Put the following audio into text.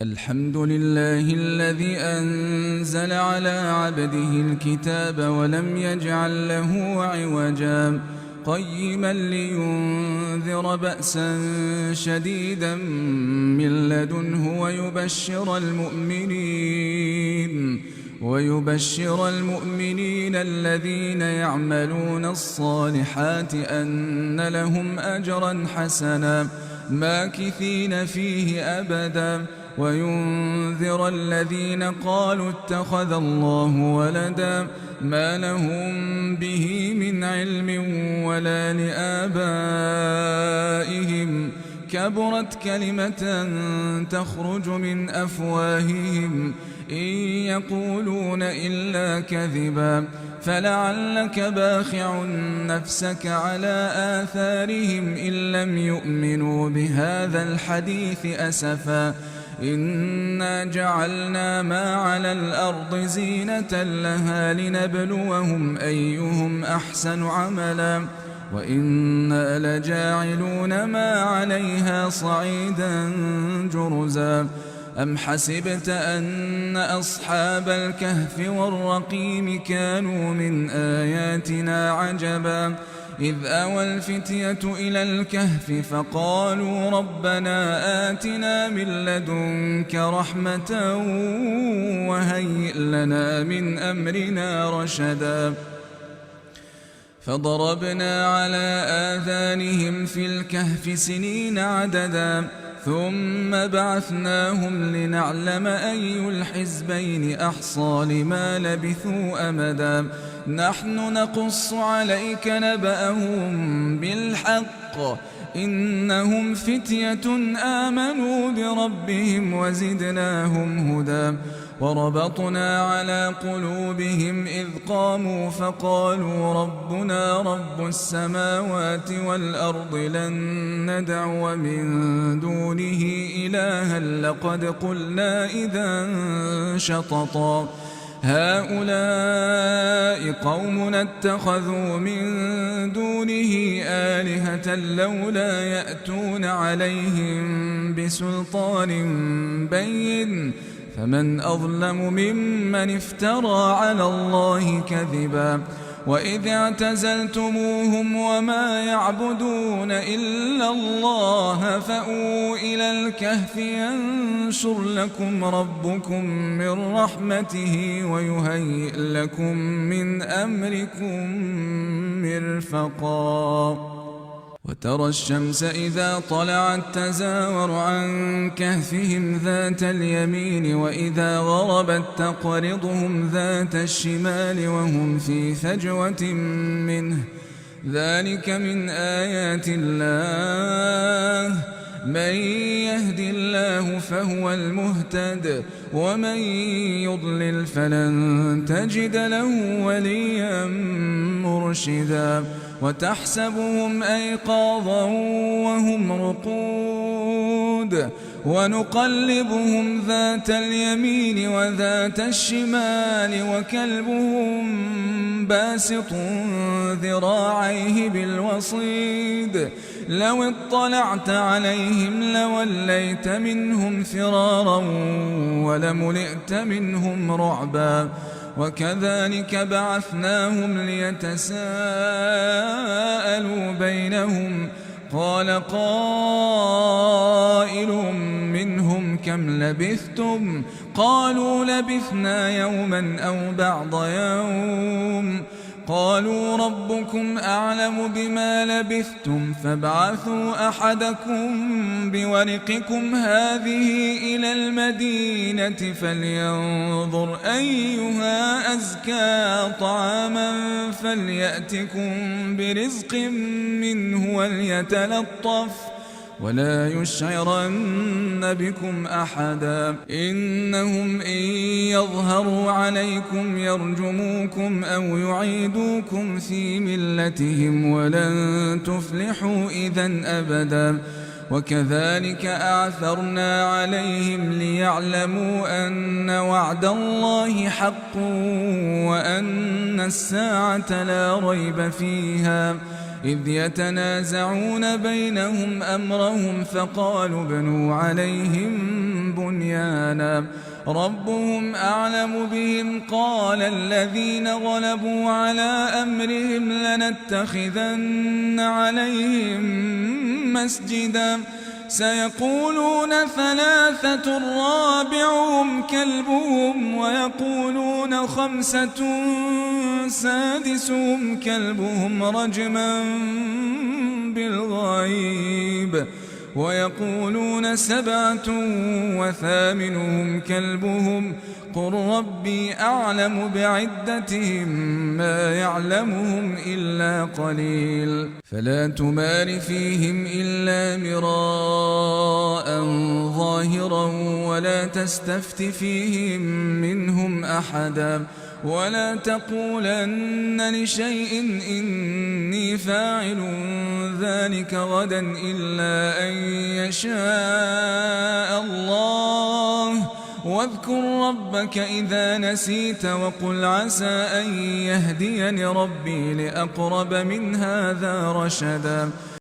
الحمد لله الذي أنزل على عبده الكتاب ولم يجعل له عوجا قيما لينذر بأسا شديدا من لدنه ويبشر المؤمنين الذين يعملون الصالحات أن لهم أجرا حسنا ماكثين فيه أبدا وينذر الذين قالوا اتخذ الله ولدا ما لهم به من علم ولا لآبائهم كبرت كلمة تخرج من أفواههم إن يقولون إلا كذبا فلعلك باخع نفسك على آثارهم إن لم يؤمنوا بهذا الحديث أسفا إنا جعلنا ما على الأرض زينة لها لنبلوهم أيهم أحسن عملا وإنا لجاعلون ما عليها صعيدا جرزا أم حسبت أن أصحاب الكهف والرقيم كانوا من آياتنا عجبا إذ أوى الفتية إلى الكهف فقالوا ربنا آتنا من لدنك رحمة وهيئ لنا من أمرنا رشدا فضربنا على آذانهم في الكهف سنين عددا ثم بعثناهم لنعلم أي الحزبين أحصى لما لبثوا أمدا نحن نقص عليك نبأهم بالحق إنهم فتية آمنوا بربهم وزدناهم هدى وربطنا على قلوبهم إذ قاموا فقالوا ربنا رب السماوات والأرض لن ندعو من دونه إلها لقد قلنا إذا شططا هؤلاء قومنا اتخذوا من دونه آلهة لولا يأتون عليهم بسلطان بين فمن أظلم ممن افترى على الله كذبا وإذ اعتزلتموهم وما يعبدون إلا الله فأووا إلى الكهف ينشر لكم ربكم من رحمته ويهيئ لكم من أمركم مرفقا وترى الشمس إذا طلعت تزاور عن كهفهم ذات اليمين وإذا غربت تقرضهم ذات الشمال وهم في فجوة منه ذلك من آيات الله من يهد الله فهو المهتد ومن يضلل فلن تجد له وليا مرشدا وتحسبهم أيقاظا وهم رقود ونقلبهم ذات اليمين وذات الشمال وكلبهم باسط ذراعيه بالوصيد لو اطلعت عليهم لوليت منهم فرارا ولملئت منهم رعبا وكذلك بعثناهم ليتساءلوا بينهم قال قائل منهم كم لبثتم قالوا لبثنا يوما أو بعض يوم قالوا ربكم أعلم بما لبثتم فابعثوا أحدكم بورقكم هذه إلى المدينة فلينظر أيها أزكى طعاما فليأتكم برزق منه وليتلطف ولا يشعرن بكم أحدا إنهم إن يظهروا عليكم يرجموكم أو يعيدوكم في ملتهم ولن تفلحوا إذا أبدا وكذلك أعثرنا عليهم ليعلموا أن وعد الله حق وأن الساعة لا ريب فيها إذ يتنازعون بينهم أمرهم فقالوا ابنوا عليهم بنيانا ربهم أعلم بهم قال الذين غلبوا على أمرهم لنتخذن عليهم مسجدا سيقولون ثلاثة رابعهم كلبهم ويقولون خمسة سادسهم كلبهم رجما بالغيب ويقولون سبعة وثامنهم كلبهم قل ربي أعلم بعدتهم ما يعلمهم إلا قليل فلا تمار فيهم إلا مراء ظاهرا ولا تستفت فيهم منهم أحدا ولا تقولن لشيء إني فاعل ذلك غدا إلا أن يشاء الله واذكر ربك إذا نسيت وقل عسى أن يهديني ربي لأقرب من هذا رشدا